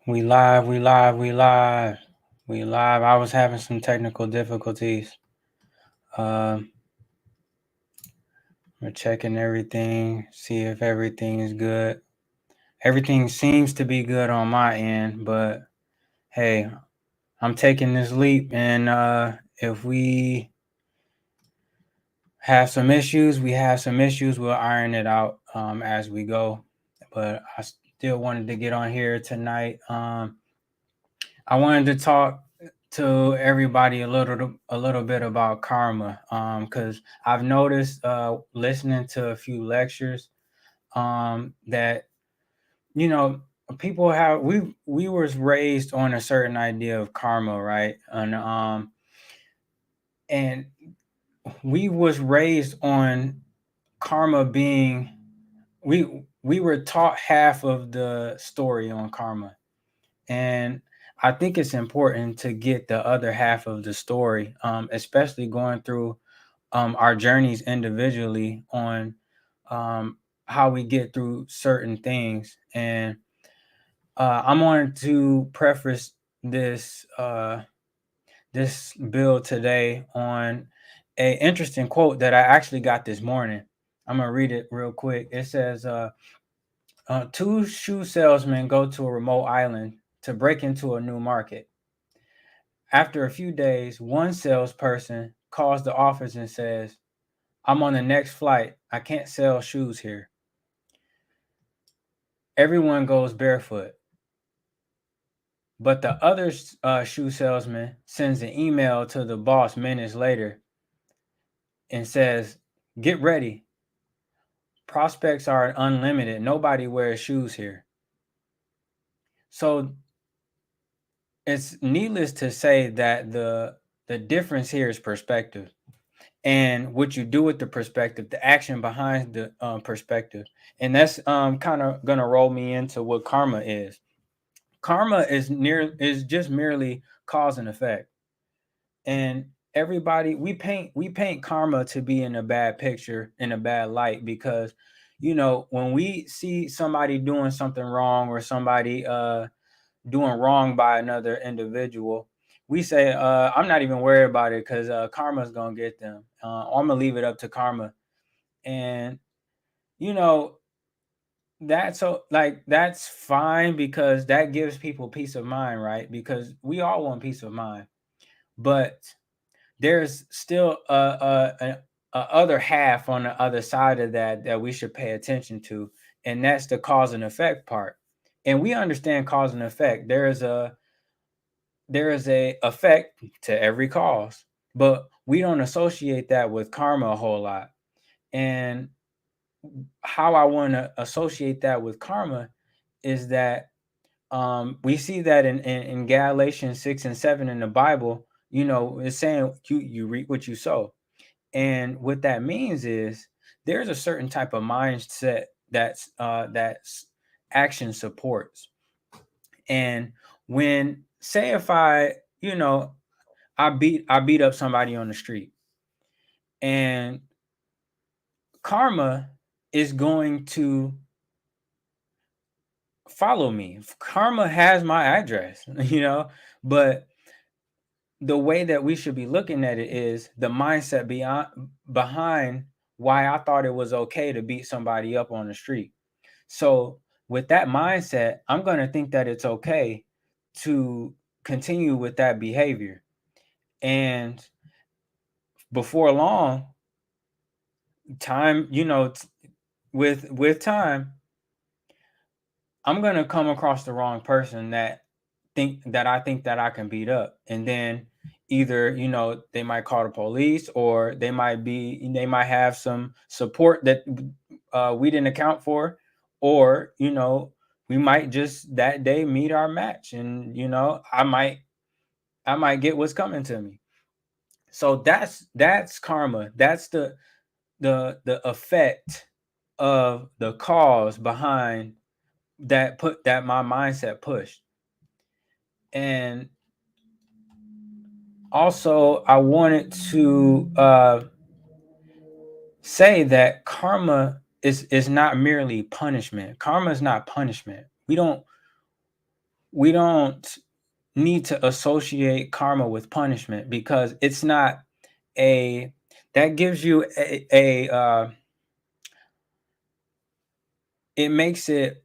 We live, we live, we live, we live. I was having some technical difficulties. Um, we're checking everything, see if everything is good. Everything seems to be good on my end, but hey, I'm taking this leap, and if we have some issues, we have some issues. We'll iron it out as we go. But I still wanted to get on here tonight. I wanted to talk to everybody a little bit about karma, because I've noticed listening to a few lectures that you know people have we was raised on a certain idea of karma, right? And we was raised on karma being we were taught half of the story on karma. And I think it's important to get the other half of the story, especially going through our journeys individually on um, how we get through certain things. And I'm going to preface this bill today on a interesting quote that I actually got this morning. I'm gonna read it real quick. It says, two shoe salesmen go to a remote island to break into a new market. After a few days, one salesperson calls the office and says, I'm on the next flight. I can't sell shoes here. Everyone goes barefoot. But the other shoe salesman sends an email to the boss minutes later and says, Get ready. Prospects are unlimited. Nobody wears shoes here. So it's needless to say that the difference here is perspective, and what you do with the perspective, the action behind the perspective. And that's kind of gonna roll me into what karma is. Karma is just merely cause and effect. And everybody, we paint karma to be in a bad picture, in a bad light, because when we see somebody doing something wrong, or somebody doing wrong by another individual, we say, I'm not even worried about it, because karma's gonna get them. I'm gonna leave it up to karma. And you know that's fine, because that gives people peace of mind, right? Because we all want peace of mind. But there's still a other half on the other side of that we should pay attention to, and that's the cause and effect part. And we understand cause and effect. There is a effect to every cause, but we don't associate that with karma a whole lot. And how I want to associate that with karma is that we see that in Galatians 6 and 7 in the Bible. It's saying you reap what you sow. And what that means is there's a certain type of mindset that's action supports. And when, say, if I beat up somebody on the street, and karma is going to follow me. Karma has my address, but the way that we should be looking at it is the mindset behind why I thought it was okay to beat somebody up on the street. So with that mindset, I'm going to think that it's okay to continue with that behavior. And before long, time, with time, I'm going to come across the wrong person I think that I can beat up. And then either, they might call the police, or they might have some support that we didn't account for. Or, we might just that day meet our match, and, I might get what's coming to me. So that's karma. That's the effect of the cause behind that my mindset pushed. And also, I wanted to say that karma is not merely punishment. Karma is not punishment. we don't need to associate karma with punishment, because it's not a that gives you it makes it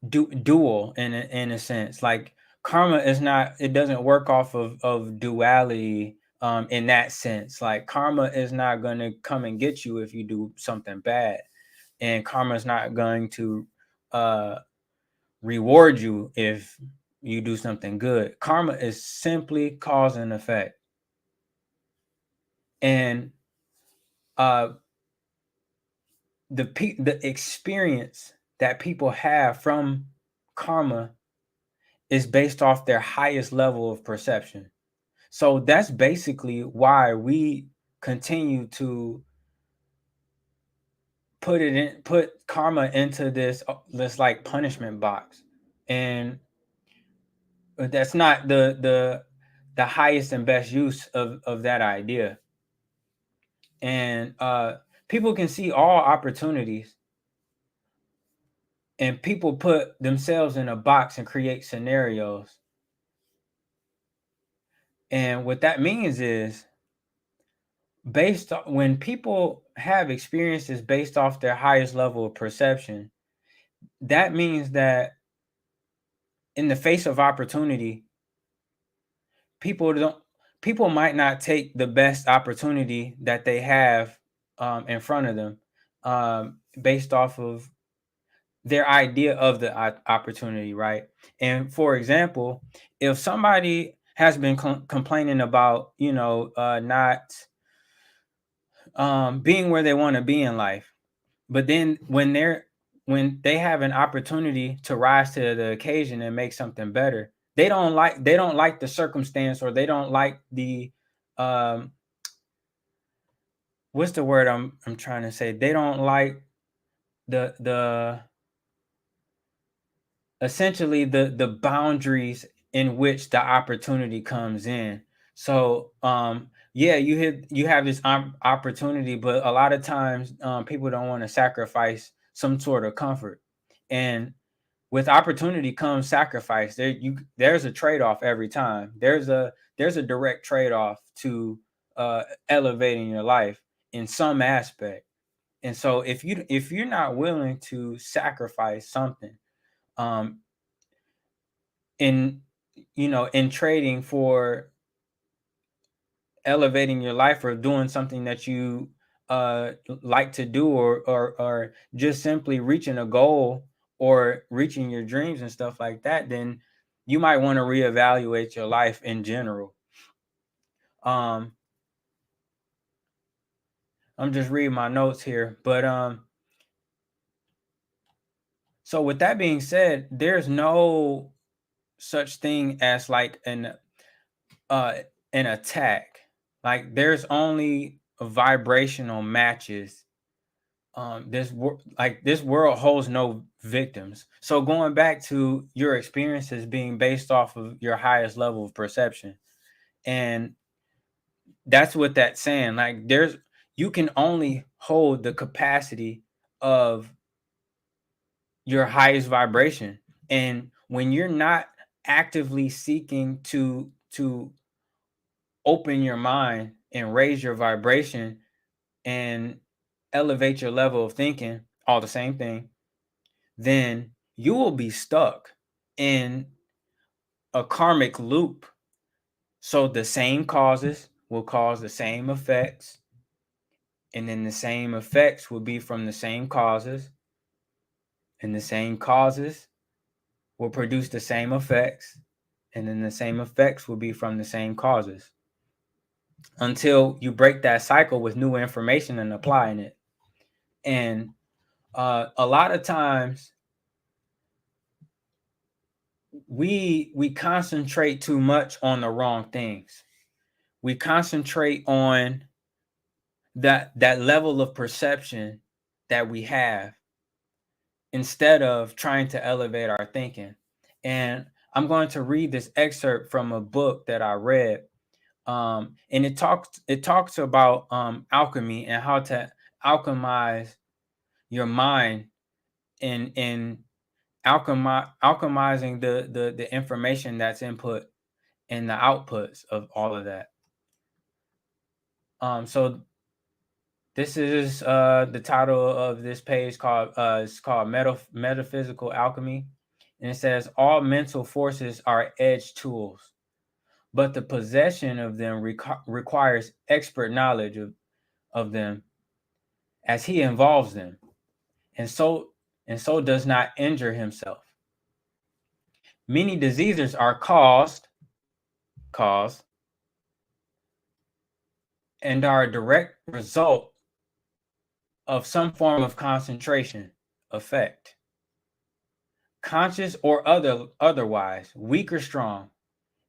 dual in a sense. Like, karma is not, it doesn't work off of duality, in that sense. Like, karma is not going to come and get you if you do something bad, and karma is not going to uh reward you if you do something good. Karma is simply cause and effect. And uh the experience that people have from karma is based off their highest level of perception. So that's basically why we continue to put karma into this like punishment box. And that's not the highest and best use of that idea. And people can see all opportunities, and people put themselves in a box and create scenarios. And what that means is, based on when people have experiences based off their highest level of perception, that means that in the face of opportunity, people don't people might not take the best opportunity that they have in front of them, based off of their idea of the opportunity, right? And for example, if somebody has been complaining about, not being where they want to be in life, but then when they have an opportunity to rise to the occasion and make something better, they don't like the circumstance, or they don't like the um what's the word I'm trying to say? They don't like the essentially the boundaries in which the opportunity comes in. So yeah, you have this opportunity, but a lot of times people don't want to sacrifice some sort of comfort. And with opportunity comes sacrifice. There's a trade-off every time. There's a direct trade-off to elevating your life in some aspect. And so if you're not willing to sacrifice something, um in in trading for elevating your life, or doing something that you like to do, or just simply reaching a goal, or reaching your dreams and stuff like that, then you might want to reevaluate your life in general. um I'm just reading my notes here, but so with that being said, there's no such thing as like uh an attack. Like, there's only vibrational matches. This world holds no victims. So going back to your experiences being based off of your highest level of perception, and that's what that's saying. Like, you can only hold the capacity of your highest vibration. And when you're not actively seeking to open your mind and raise your vibration and elevate your level of thinking, all the same thing, then you will be stuck in a karmic loop. So the same causes will cause the same effects, and then the same effects will be from the same causes, and the same causes will produce the same effects, and then the same effects will be from the same causes, until you break that cycle with new information and applying it. And a lot of times we concentrate too much on the wrong things. We concentrate on that level of perception that we have, instead of trying to elevate our thinking. And I'm going to read this excerpt from a book that I read, and it talks about alchemy, and how to alchemize your mind, and alchemizing the information that's input and the outputs of all of that. So this is the title of this page called it's called Metaphysical Alchemy, and it says all mental forces are edge tools, but the possession of them requires expert knowledge of them as he involves them, and so does not injure himself. Many diseases are caused and are a direct result of some form of concentration effect, conscious or otherwise, weak or strong.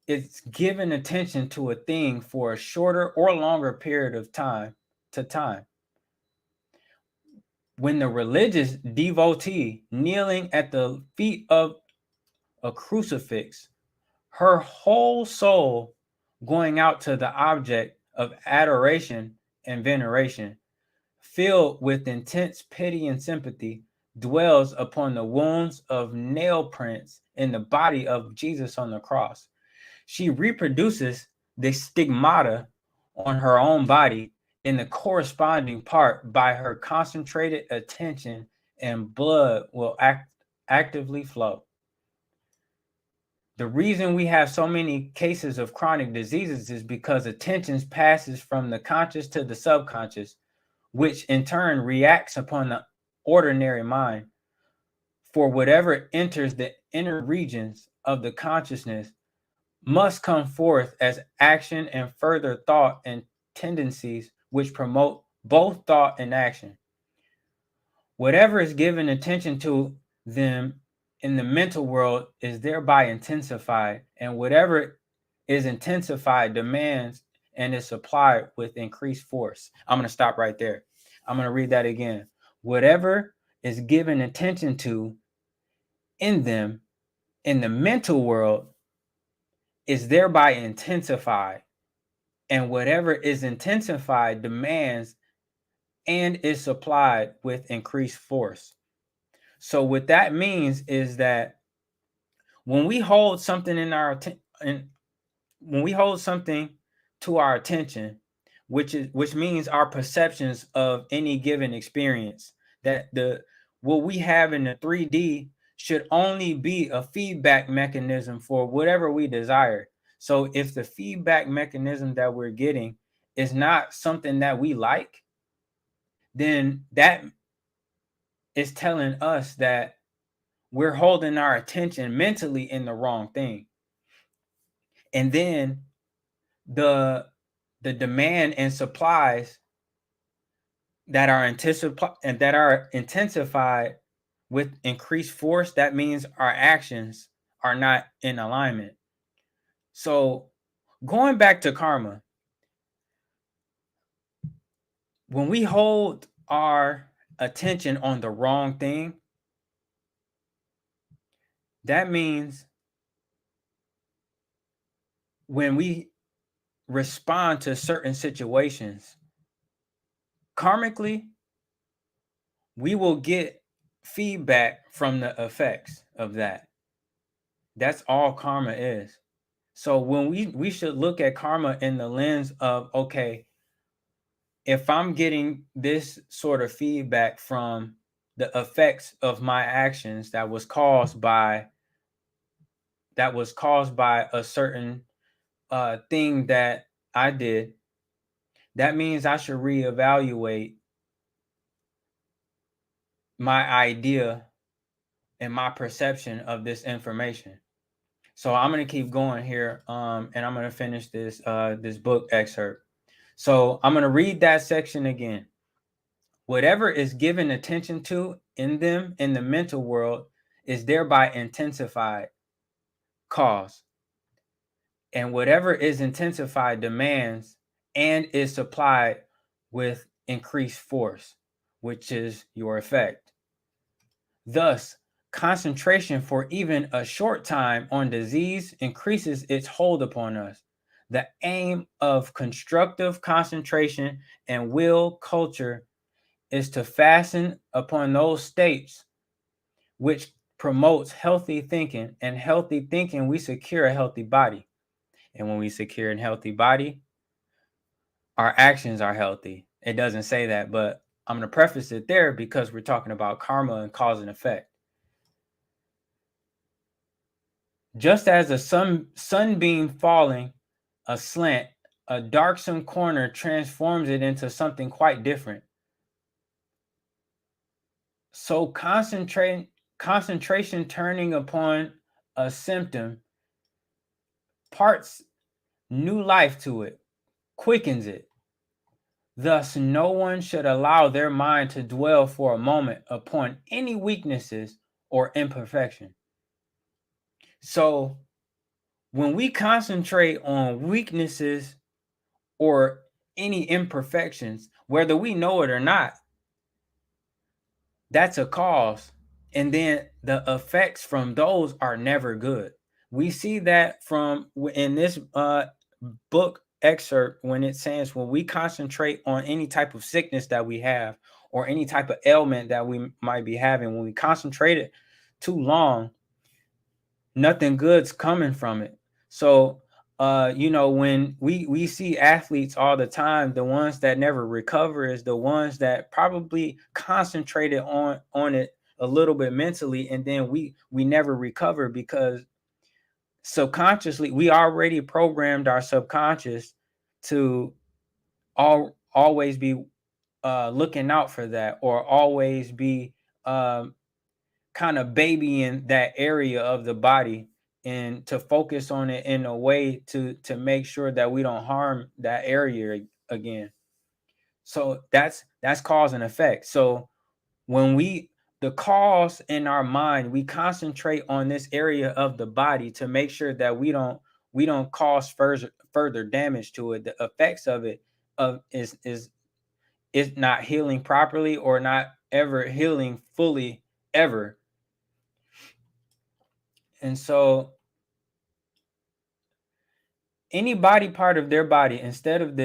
It's given attention to a thing for a shorter or longer period of time. When the religious devotee kneeling at the feet of a crucifix, her whole soul going out to the object of adoration and veneration, filled with intense pity and sympathy, dwells upon the wounds of nail prints in the body of Jesus on the cross. She reproduces the stigmata on her own body in the corresponding part by her concentrated attention, and blood will actively flow. The reason we have so many cases of chronic diseases is because attention passes from the conscious to the subconscious, which in turn reacts upon the ordinary mind. For whatever enters the inner regions of the consciousness must come forth as action and further thought and tendencies which promote both thought and action. Whatever is given attention to them in the mental world is thereby intensified, and whatever is intensified demands and is supplied with increased force. I'm going to stop right there. I'm going to read that again. Whatever is given attention to in them in the mental world is thereby intensified, and whatever is intensified demands and is supplied with increased force. So what that means is that when we hold something when we hold something to our attention, which means our perceptions of any given experience, that what we have in the 3D should only be a feedback mechanism for whatever we desire. So if the feedback mechanism that we're getting is not something that we like, then that is telling us that we're holding our attention mentally in the wrong thing. And then the demand and supplies that are intensified with increased force, that means our actions are not in alignment. So going back to karma, when we hold our attention on the wrong thing, that means when we respond to certain situations, karmically, we will get feedback from the effects of that. That's all karma is. So when we should look at karma in the lens of, okay, if I'm getting this sort of feedback from the effects of my actions that was caused by a certain thing that I did, that means I should reevaluate my idea and my perception of this information. So I'm going to keep going here, and I'm going to finish this book excerpt. So I'm going to read that section again. Whatever is given attention to in them in the mental world is thereby intensified, cause. And whatever is intensified demands and is supplied with increased force, which is your effect. Thus, concentration for even a short time on disease increases its hold upon us. The aim of constructive concentration and will culture is to fasten upon those states which promotes healthy thinking, and healthy thinking, we secure a healthy body. And when we secure a healthy body, our actions are healthy. It doesn't say that, but I'm going to preface it there because we're talking about karma and cause and effect. Just as a sunbeam falling aslant, a darksome corner transforms it into something quite different. So concentration turning upon a symptom parts new life to it, quickens it. Thus, no one should allow their mind to dwell for a moment upon any weaknesses or imperfection. So, when we concentrate on weaknesses or any imperfections, whether we know it or not, that's a cause. And then the effects from those are never good. We see that from in this book excerpt when it says when we concentrate on any type of sickness that we have or any type of ailment that we might be having, when we concentrate it too long, nothing good's coming from it. So when we see athletes all the time, the ones that never recover is the ones that probably concentrated on it a little bit mentally, and then we never recover because subconsciously we already programmed our subconscious to always be looking out for that, or always be kind of babying that area of the body, and to focus on it in a way to make sure that we don't harm that area again. So that's cause and effect. So when the cause in our mind, we concentrate on this area of the body to make sure that we don't cause further damage to it. The effects of it is not healing properly, or not ever healing fully ever. And so any body part of their body, instead of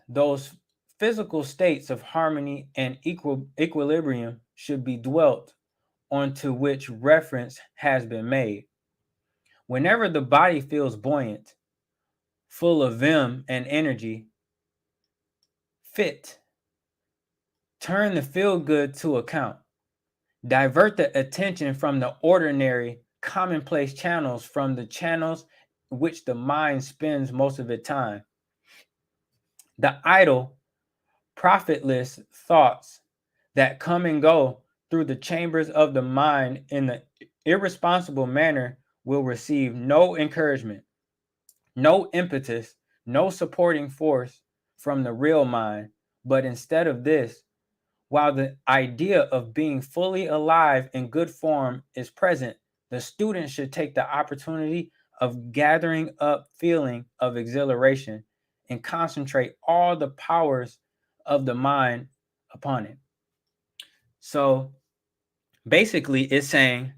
those physical states of harmony and equilibrium should be dwelt onto, which reference has been made. Whenever the body feels buoyant, full of vim and energy, fit, turn the feel good to account. Divert the attention from the ordinary, commonplace channels, from the channels which the mind spends most of its time. The idle, profitless thoughts that come and go through the chambers of the mind in an irresponsible manner will receive no encouragement, no impetus, no supporting force from the real mind. But instead of this, while the idea of being fully alive in good form is present, the student should take the opportunity of gathering up feeling of exhilaration and concentrate all the powers of the mind upon it. So basically, it's saying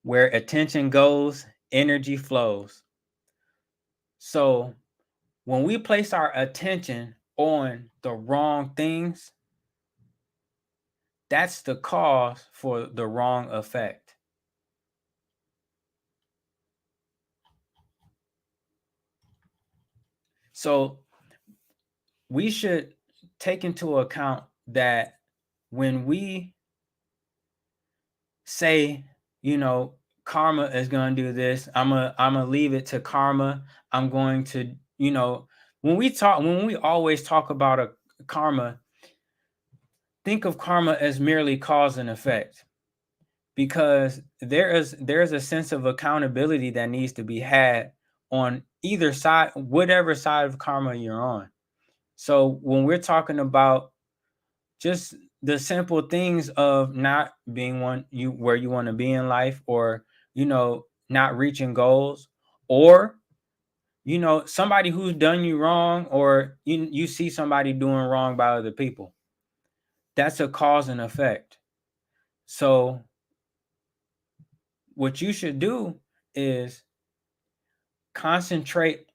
where attention goes, energy flows. So when we place our attention on the wrong things, that's the cause for the wrong effect. So we should take into account that when we say, karma is going to do this, I'm gonna leave it to karma. I'm going to, when we always talk about a karma, think of karma as merely cause and effect, because there's a sense of accountability that needs to be had on either side, whatever side of karma you're on. So when we're talking about just the simple things of not being where you want to be in life, or not reaching goals, or somebody who's done you wrong, or you see somebody doing wrong by other people, that's a cause and effect. So what you should do is concentrate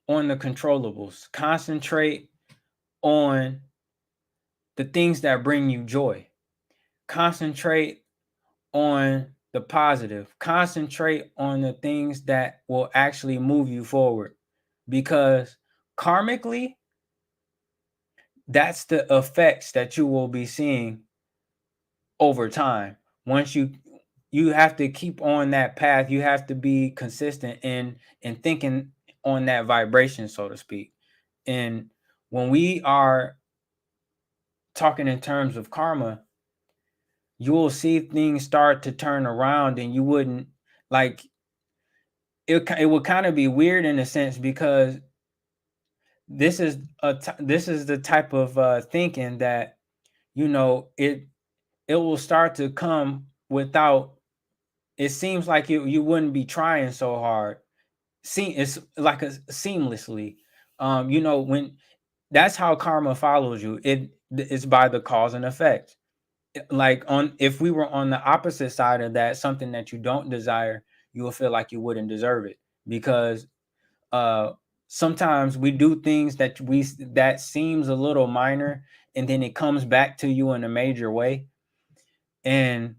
on the controllables, concentrate on the things that bring you joy, concentrate on the positive. Concentrate on the things that will actually move you forward, because karmically, that's the effects that you will be seeing over time. Once you have to keep on that path, you have to be consistent in thinking on that vibration, so to speak. And when we are talking in terms of karma, you will see things start to turn around, and you wouldn't like it would kind of be weird in a sense, because this is the type of thinking that, it will start to come without, it seems like you wouldn't be trying so hard. It's like a seamlessly. When that's how karma follows you. It's by the cause and effect. Like, on if we were on the opposite side of that, something that you don't desire, you will feel like you wouldn't deserve it, because uh sometimes we do things that seems a little minor, and then it comes back to you in a major way. And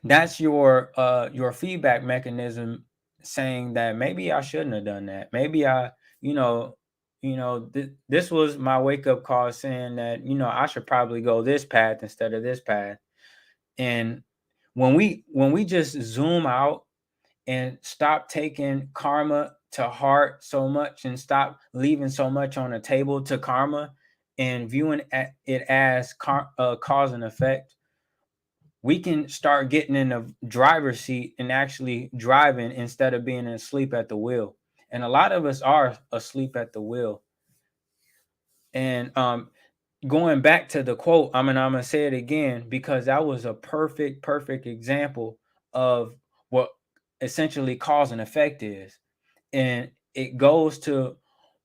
that's your feedback mechanism, saying that maybe I shouldn't have done that. Maybe you know, this was my wake up call, saying that, I should probably go this path instead of this path. And when we just zoom out and stop taking karma to heart so much, and stop leaving so much on the table to karma, and viewing it as cause and effect, we can start getting in the driver's seat and actually driving instead of being asleep at the wheel. And a lot of us are asleep at the wheel. And going back to the quote, I'm gonna say it again, because that was a perfect example of what essentially cause and effect is. And it goes to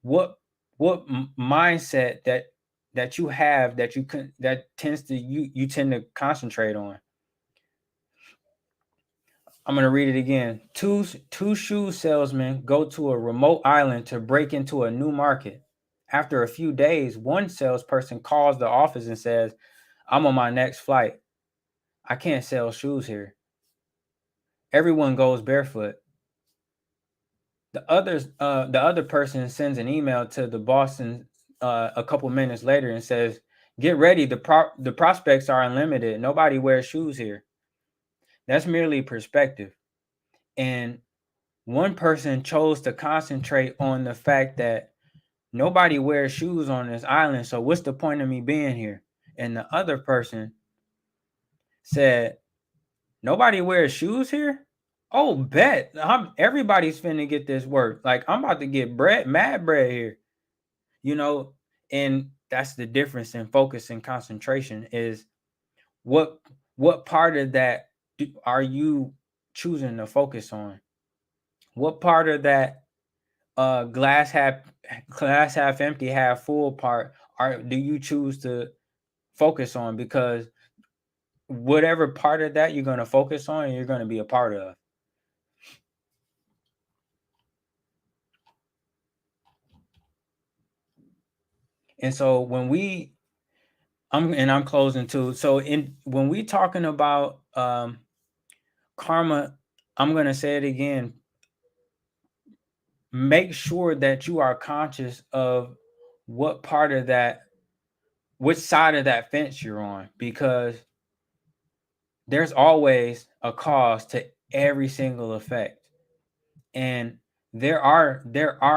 what mindset that you have, that tends to you tend to concentrate on. I'm gonna read it again. Two shoe salesmen go to a remote island to break into a new market. After a few days, one salesperson calls the office and says, "I'm on my next flight. I can't sell shoes here. Everyone goes barefoot." The other person sends an email to the boss a couple minutes later and says, "Get ready. The prospects are unlimited. Nobody wears shoes here." That's merely perspective. And one person chose to concentrate on the fact that nobody wears shoes on this island, so what's the point of me being here? And the other person said, "Nobody wears shoes here? Oh, bet. Everybody's finna get this work. Like, I'm about to get mad bread here." You know, and that's the difference in focus and concentration, is what part of that are you choosing to focus on? What part of that glass half empty, half full part do you choose to focus on? Because whatever part of that you're going to focus on, you're going to be a part of. And so I'm closing too. So when we talking about karma, I'm going to say it again. Make sure that you are conscious of what part of that, which side of that fence you're on, because there's always a cause to every single effect. And there are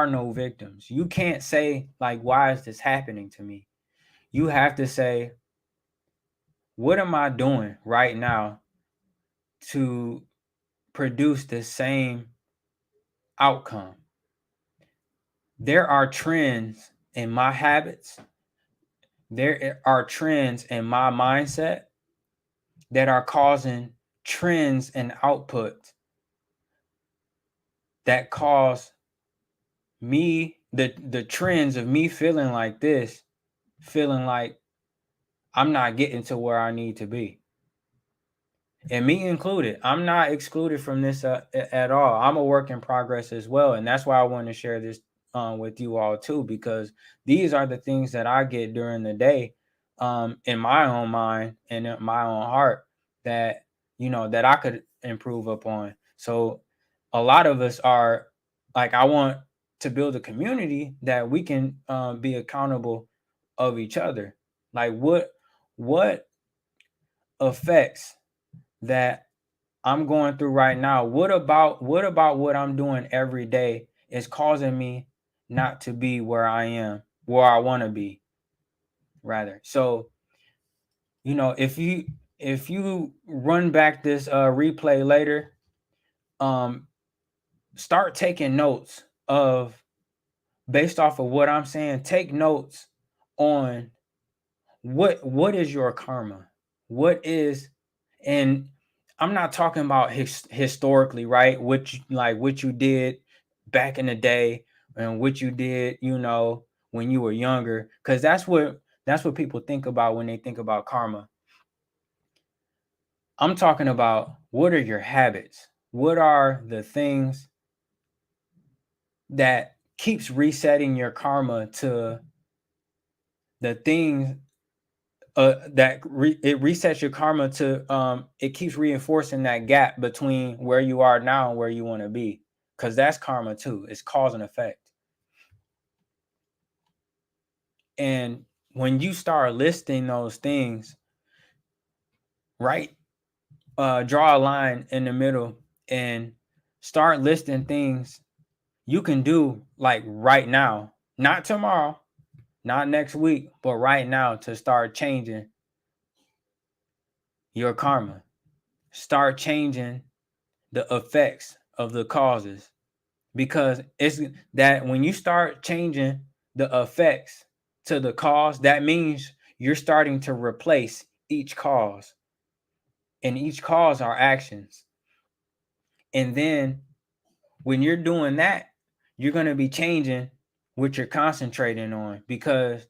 no victims. You can't say, like, why is this happening to me? You have to say, what am I doing right now to produce the same outcome? There are trends in my habits, there are trends in my mindset that are causing trends and output that cause me the trends of me feeling like this, feeling like I'm not getting to where I need to be. And me included, I'm not excluded from this at all. I'm a work in progress as well, and that's why I want to share this with you all too, because these are the things that I get during the day, in my own mind and in my own heart, that that I could improve upon. So a lot of us are like, I want to build a community that we can be accountable of each other. Like what effects that I'm going through right now, what about what I'm doing every day is causing me not to be where I am, where I want to be, rather. So, if you run back this replay later, um start taking notes of based off of what I'm saying. Take notes on what is your karma? What is, and I'm not talking about historically, right? What you did back in the day and what you did, when you were younger, because that's what people think about when they think about karma. I'm talking about, what are your habits? What are the things that keeps resetting your karma to the things it resets your karma to it keeps reinforcing that gap between where you are now and where you want to be, because that's karma too. It's cause and effect. And when you start listing those things, right, draw a line in the middle and start listing things you can do, like right now, not tomorrow, not next week, but right now, to start changing your karma. Start changing the effects of the causes, because it's that when you start changing the effects to the cause, that means you're starting to replace each cause, and each cause are actions. And then when you're doing that, you're going to be changing what you're concentrating on, because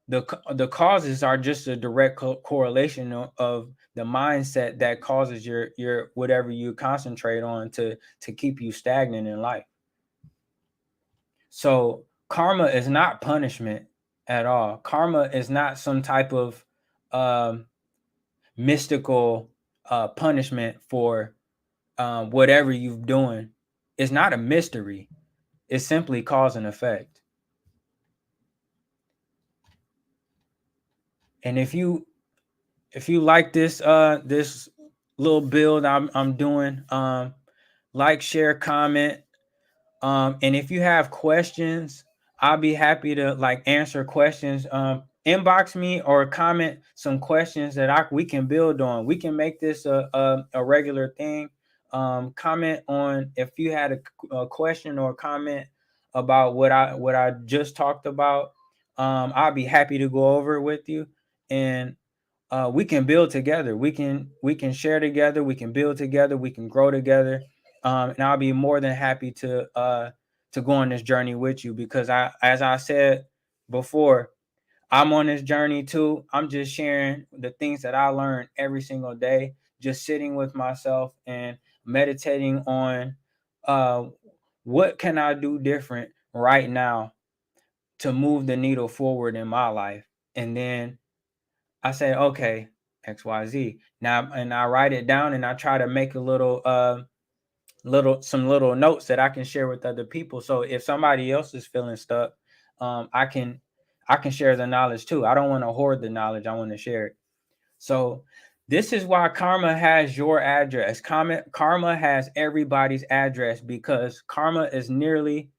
the causes are just a direct correlation of the mindset that causes your whatever you concentrate on to keep you stagnant in life. So karma is not punishment at all. Karma is not some type of um, mystical punishment for whatever you're doing. It's not a mystery. It's simply cause and effect. And if you like this little build I'm doing, like, share, comment. And if you have questions, I'll be happy to answer questions. Inbox me or comment some questions that we can build on. We can make this a regular thing. Comment on if you had a question or comment about what I just talked about. I'll be happy to go over it with you, and we can build together. We can share together. We can build together. We can grow together. And I'll be more than happy to go on this journey with you, because as I said before, I'm on this journey too. I'm just sharing the things that I learn every single day, just sitting with myself and meditating on uh, what can I do different right now to move the needle forward in my life. And then I say, okay, XYZ. Now, and I write it down, and I try to make a little notes that I can share with other people. So if somebody else is feeling stuck, I can share the knowledge too. I don't want to hoard the knowledge. I want to share it. So this is why karma has your address. Karma has everybody's address, because karma is nearly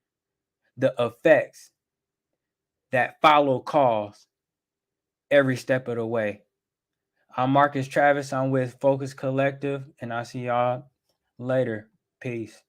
the effects that follow cause every step of the way. I'm Marcus Travis. I'm with Focus Collective, and I'll see y'all later. Peace.